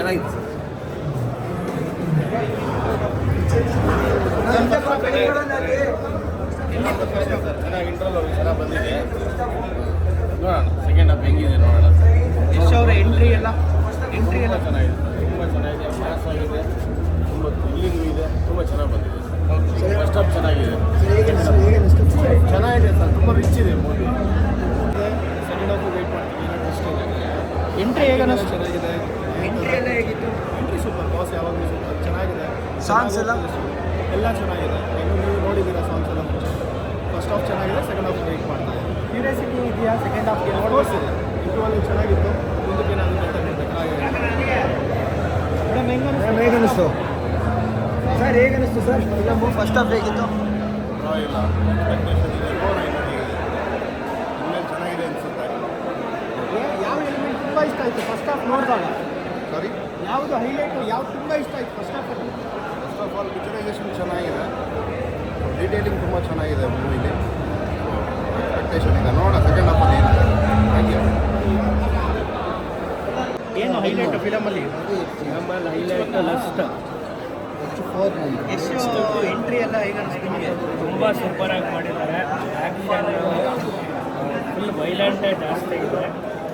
ಚೆನ್ನಾಗಿದೆ ಸರ್. ಚೆನ್ನಾಗಿ ಇಂಟ್ರಲ್ ಚೆನ್ನಾಗಿ ಬಂದಿದೆ. ನೋಡೋಣ ಸೆಕೆಂಡ್ ಹಾಫ್ ಹೆಂಗಿದೆ ನೋಡೋಣ. ಯಶ್ ಅವರ ಎಂಟ್ರಿ ಎಲ್ಲ ಚೆನ್ನಾಗಿದೆ, ತುಂಬ ಚೆನ್ನಾಗಿದೆ, ಮ್ಯಾಥ್ಸ್ ಆಗಿದೆ, ತುಂಬ ಥ್ರಿಲ್ಲಿಂಗ್ ಇದೆ, ತುಂಬ ಚೆನ್ನಾಗಿ ಬಂದಿದೆ ಸರ್. ಫಸ್ಟ್ ಹಾಫ್ ಚೆನ್ನಾಗಿದೆ, ಚೆನ್ನಾಗಿದೆ ಸರ್, ತುಂಬ ರಿಚ್ ಇದೆ ಮೂವಿ. ಸೆಕೆಂಡ್ ಹಾಫ್ ವೇಟ್ ಮಾಡ್ತೀವಿ, ಎಂಟ್ರಿ ಹೇಗೆ ಅನ್ನಿಸ್ತು? ಚೆನ್ನಾಗಿದೆ. ಎಂಟ್ರಿ ಎಲ್ಲ ಹೇಗಿತ್ತು? ಎಂಟ್ರಿ ಸೂಪರ್, ಬಾಸ್ ಯಾವಾಗಲೂ ಸೂಪರ್, ಚೆನ್ನಾಗಿದೆ. ಸಾಂಗ್ಸ್ ಎಲ್ಲ ಚೆನ್ನಾಗಿದೆ. ಇನ್ನು ನೀವು ನೋಡಿದ್ದೀರಾ ಸಾಂಗ್ಸ್ ಎಲ್ಲ ಮುಂಚೆ. ಫಸ್ಟ್ ಹಾಫ್ ಚೆನ್ನಾಗಿದೆ, ಸೆಕೆಂಡ್ ಹಾಫ್ ವೇಟ್ ಮಾಡ್ತಾ ಇದೆ. ಕ್ಯೂರಿಯಾಸಿಟಿ ಇದೆಯಾ ಸೆಕೆಂಡ್ ಹಾಫ್ಗೆ? ನೋಡ್ಬೋದಿದೆ, ಇಂಟರ್ವಲ್ ಚೆನ್ನಾಗಿತ್ತು, ಮುಂದಕ್ಕೆ ಏನಾದರೂ ಮೇಡಮ್ ಹೇಗೆ ಅನ್ನಿಸ್ತು ಸರ್? ಹೇಗೆ ಅನ್ನಿಸ್ತು ಸರ್ ಫಿಲಮು? ಫಸ್ಟ್ ಹಾಫ್ ಹೇಗಿತ್ತು? ಪರವಾಗಿಲ್ಲ, ಎಕ್ಸ್ಪೆಕ್ಟೇಷನ್ ಇದೆ, ನೋಡೋಣ ಇನ್ಮೇಲೆ ಚೆನ್ನಾಗಿದೆ ಅನಿಸುತ್ತೆ. ಯಾವ ಎಲಿಮೆಂಟ್ ತುಂಬ ಇಷ್ಟ ಆಯಿತು ಫಸ್ಟ್ ಹಾಫ್ ನೋಡಿದಾಗ? ಸಾರಿ, ಯಾವುದು ಹೈಲೈಟು, ಯಾವ್ದು ತುಂಬ ಇಷ್ಟ ಆಯಿತು first half? First of all picturisation ಚೆನ್ನಾಗಿದೆ, ಡೀಟೇಲಿಂಗ್ ತುಂಬ ಚೆನ್ನಾಗಿದೆ ಮೂವಿಲಿ. ಎಕ್ಸ್ಪೆಕ್ಟೇಷನ್ ಇದೆ, ನೋಡೋಣ ಸೆಕೆಂಡ್ ಹಾಫಲ್ಲಿ ಏನಿದೆ. Thank you. ಏನು ಹೈಲೈಟು ಫಿಲಮಲ್ಲಿ? ಫಿಲಮಲ್ಲಿ ಹೈಲೈಟ್ ಲಾಸ್ಟ್ ಎಷ್ಟು ಎಂಟ್ರಿ ಎಲ್ಲ ಹೇಗೆ ಅನ್ನಿಸ್ತು ನಿಮಗೆ? ತುಂಬ ಸೂಪರಾಗಿ ಮಾಡಿದ್ದಾರೆ. ಆ್ಯಕ್ಷನ್ ಫುಲ್ ವೈಲೆಂಟೇ ಜಾಸ್ತಿ ಇದೆ.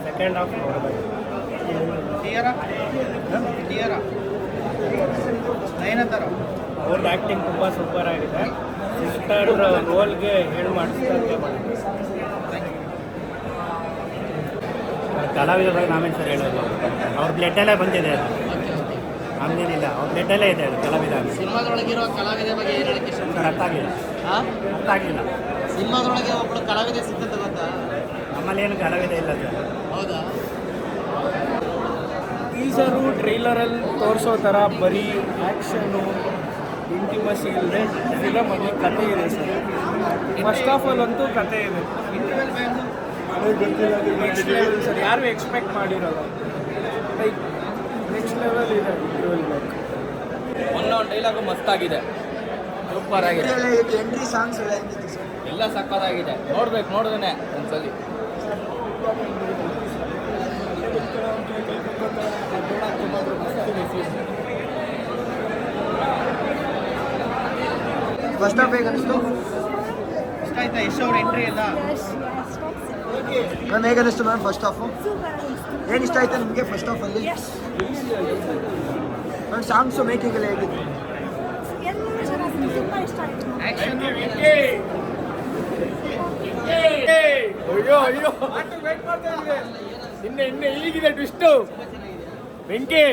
ಸೆಕೆಂಡ್ ಹಾಫ್ ನೋಡಬೇಕು. ಕ್ಲಿಯರಾ ನಯನತಾರ ಅವ್ರದ್ದು ಆ್ಯಕ್ಟಿಂಗ್ ತುಂಬ ಸೂಪರಾಗಿದೆ. ಸಿಸ್ಟರ್ ರೋಲ್ಗೆ ಹೇಳಿ ಮಾಡಿಸ್ದಂಗೆ ಮಾಡಿದ್ದಾರೆ. ಕಲಾವಿದರ ಬಗ್ಗೆ ನಾವೇನು ಸರ್ ಹೇಳೋದು, ಅವ್ರ ಬ್ಲಡ್ಡಲ್ಲೇ ಬಂದಿದೆ ಅದು, ನಮ್ದೇನಿಲ್ಲ, ಅವ್ರ ಬ್ಲಡ್ಡಲ್ಲೇ ಇದೆ ಅದು ಕಲಾವಿದ. ಸಿನಿಮಾದೊಳಗಿರೋ ಕಲಾವಿದೆ ಬಗ್ಗೆ ಏನು ಹೇಳಕ್ಕೆ ಇಷ್ಟ? ಸರ್ ಅರ್ಥ ಆಗಲಿಲ್ಲ. ಅರ್ಥ ಆಗಲಿಲ್ಲ. ಸಿನಿಮಾದೊಳಗೆ ಒಬ್ಬಳು ಕಲಾವಿದೆ ಸಿಕ್ಕಂತ ಗೊತ್ತಾ? ನಮ್ಮಲ್ಲಿ ಏನು ಕಲಾವಿದ ಇಲ್ಲ ಸರ್. ಹೌದಾ? ಟೀಸರು ಟ್ರೈಲರಲ್ಲಿ ತೋರಿಸೋ ಥರ ಬರೀ ಆ್ಯಕ್ಷನ್ನು ಇಂಟಿಮಸಿ ಇಲ್ಲದೆ ಫಿಲಮಲ್ಲಿ ಕಥೆ ಇದೆ ಸರ್. ಫಸ್ಟ್ ಆಫ್ ಆಲ್ ಅಂತೂ ಕಥೆ ಇದೆ. Interval band next level sir, ಯಾರು ಎಕ್ಸ್ಪೆಕ್ಟ್ ಮಾಡಿರೋಲ್ಲ. ಲೈಕ್ ನೆಕ್ಸ್ಟ್ ಲೆವೆಲ್ ಇದೆ ಇಂಟರ್ವೆಲ್ ಬ್ಯಾಂಕ್. ಒಂದೊಂದು ಡೈಲಾಗು ಮಸ್ತಾಗಿದೆ, ಸೂಪರ್ ಆಗಿದೆ. ಎಂಟ್ರಿ ಸಾಂಗ್ಸ್ ಎಲ್ಲ ಹೆಂಗಿತ್ತು ಸರ್? ಎಲ್ಲ ಸಕ್ಕತ್ತಾಗಿದೆ, ನೋಡಿದ್ರೆ ಒಂದ್ಸಲಿ. ಫಸ್ಟ್ ಹಾಫ್ ಹೇಗೆ ಅನ್ನಿಸ್ತು? ಇಷ್ಟ ಆಯ್ತಾ ಯಶ್ ಅವ್ರ ಎಂಟ್ರಿ ಎಲ್ಲ? ಮ್ಯಾಮ್ ಹೇಗೆ ಅನ್ನಿಸ್ತು ಮ್ಯಾಮ್ ಫಸ್ಟ್ ಹಾಫು? ಏನು ಇಷ್ಟ ಆಯ್ತಾ ನಿಮಗೆ ಫಸ್ಟ್ ಹಾಫಲ್ಲಿ? ಮ್ಯಾಮ್ ಸಾಂಗ್ಸು ಮೇಕಿಂಗ್ ಎಲ್ಲ ಹೇಗಿತ್ತು? ಆ್ಯಕ್ಷನ್ ಅಯ್ಯೋ ವೇಟ್ ಮಾಡ್ತಾ ಇದ್ದೆ. ಇನ್ನೇ ಈಗಿದೆ ಟ್ವಿಸ್ಟು. ವೆಂಕಿ